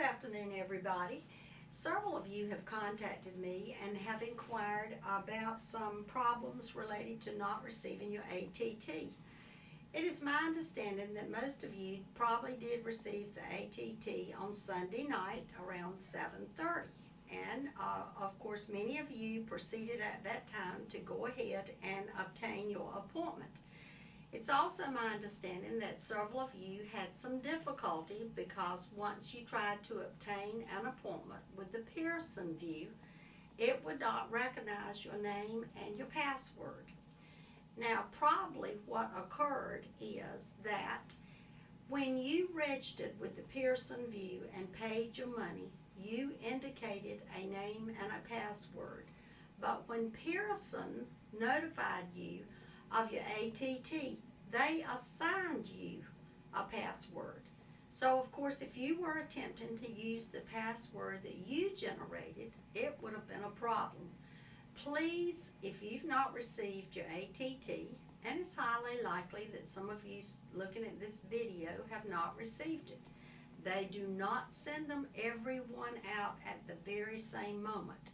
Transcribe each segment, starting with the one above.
afternoon, everybody. Several of you have contacted me and have inquired about some problems related to not receiving your ATT. It is my understanding that most of you probably did receive the ATT on Sunday night around 7:30. And of course, many of you proceeded at that time to go ahead and obtain your appointment. It's also my understanding that several of you had some difficulty because once you tried to obtain an appointment with the Pearson View, it would not recognize your name and your password. Now, probably what occurred is that when you registered with the Pearson View and paid your money, you indicated a name and a password. But when Pearson notified you of your ATT, they assigned you a password. So of course, if you were attempting to use the password that you generated, it would have been a problem. Please, if you've not received your ATT, and it's highly likely that some of you looking at this video have not received it, they do not send them everyone out at the very same moment.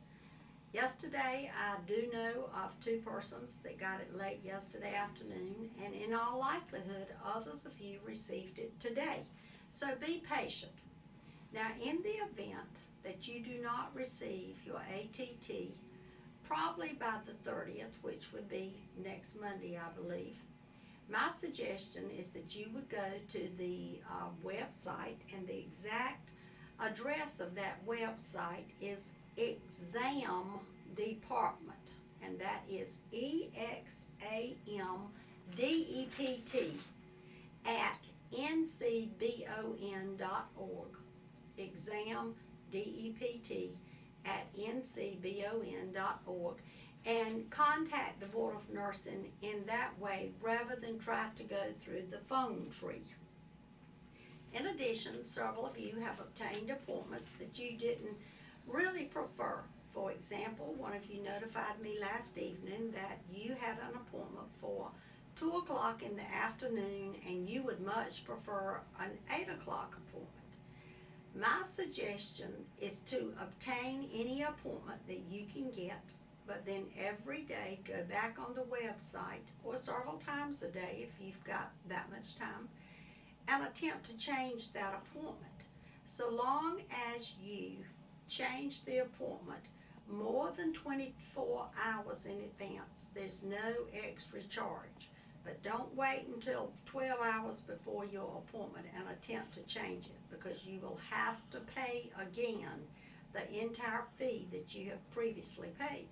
Yesterday, I do know of 2 persons that got it late yesterday afternoon, and in all likelihood, others of you received it today. So be patient. Now, in the event that you do not receive your ATT, probably by the 30th, which would be next Monday, I believe, my suggestion is that you would go to the website, and the exact address of that website is Exam Department, and that is EXAMDEPT at ncbon.org. Exam DEPT at ncbon.org, and contact the Board of Nursing in that way rather than try to go through the phone tree. In addition, several of you have obtained appointments that you didn't really prefer. For example, one of you notified me last evening that you had an appointment for 2 o'clock in the afternoon and you would much prefer an 8 o'clock appointment. My suggestion is to obtain any appointment that you can get, but then every day go back on the website, or several times a day if you've got that much time, and attempt to change that appointment. So long as you change the appointment more than 24 hours in advance, there's no extra charge. But don't wait until 12 hours before your appointment and attempt to change it, because you will have to pay again the entire fee that you have previously paid.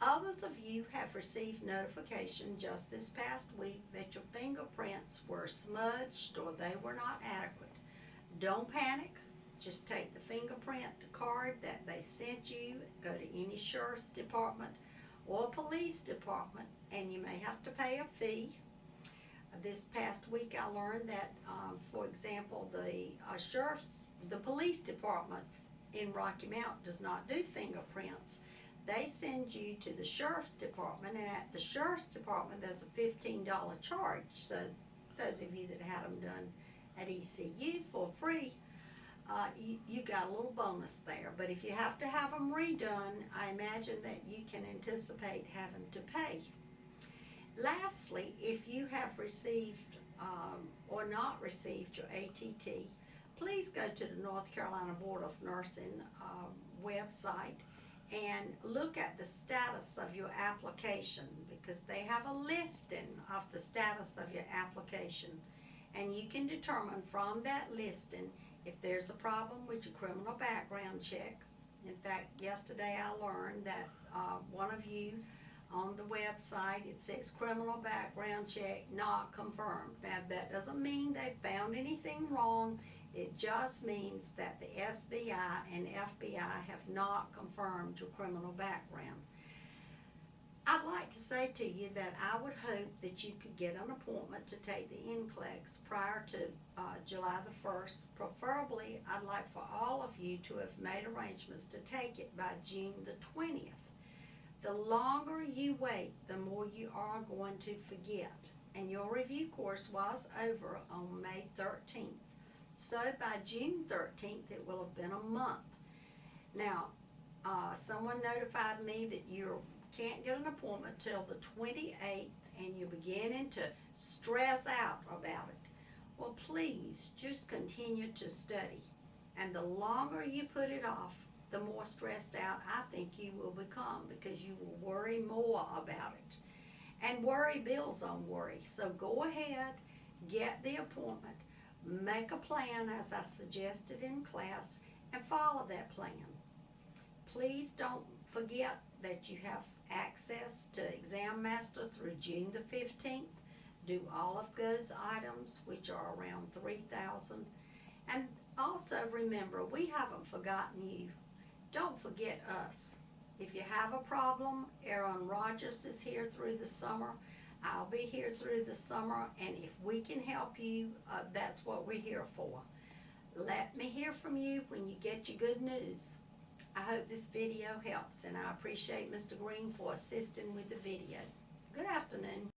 Others of you have received notification just this past week that your fingerprints were smudged or they were not adequate. Don't panic. Just take the fingerprint card that they sent you, go to any sheriff's department or police department, and you may have to pay a fee. This past week I learned that, for example, the police department in Rocky Mount does not do fingerprints. They send you to the sheriff's department, and at the sheriff's department there's a $15 charge. So those of you that had them done at ECU for free, you got a little bonus there. But if you have to have them redone, I imagine that you can anticipate having to pay. Lastly, if you have received or not received your ATT, please go to the North Carolina Board of Nursing website and look at the status of your application, because they have a listing of the status of your application, and you can determine from that listing if there's a problem with your criminal background check. In fact, yesterday I learned that one of you on the website, it says criminal background check not confirmed. Now, that doesn't mean they found anything wrong. It just means that the SBI and FBI have not confirmed your criminal background. I'd like to say to you that I would hope that you could get an appointment to take the NCLEX prior to July the 1st. Preferably, I'd like for all of you to have made arrangements to take it by June the 20th. The longer you wait, the more you are going to forget. And your review course was over on May 13th. So by June 13th, it will have been a month. Now, someone notified me that you can't get an appointment till the 28th, and you're beginning to stress out about it. Well, please just continue to study. And the longer you put it off, the more stressed out I think you will become, because you will worry more about it. And worry builds on worry. So go ahead, get the appointment, make a plan as I suggested in class, and follow that plan. Please don't forget that you have access to Exam Master through June the 15th. Do all of those items, which are around 3,000. And also remember, we haven't forgotten you. Don't forget us. If you have a problem, Aaron Rogers is here through the summer. I'll be here through the summer, and if we can help you, that's what we're here for. Let me hear from you when you get your good news. I hope this video helps, and I appreciate Mr. Green for assisting with the video. Good afternoon.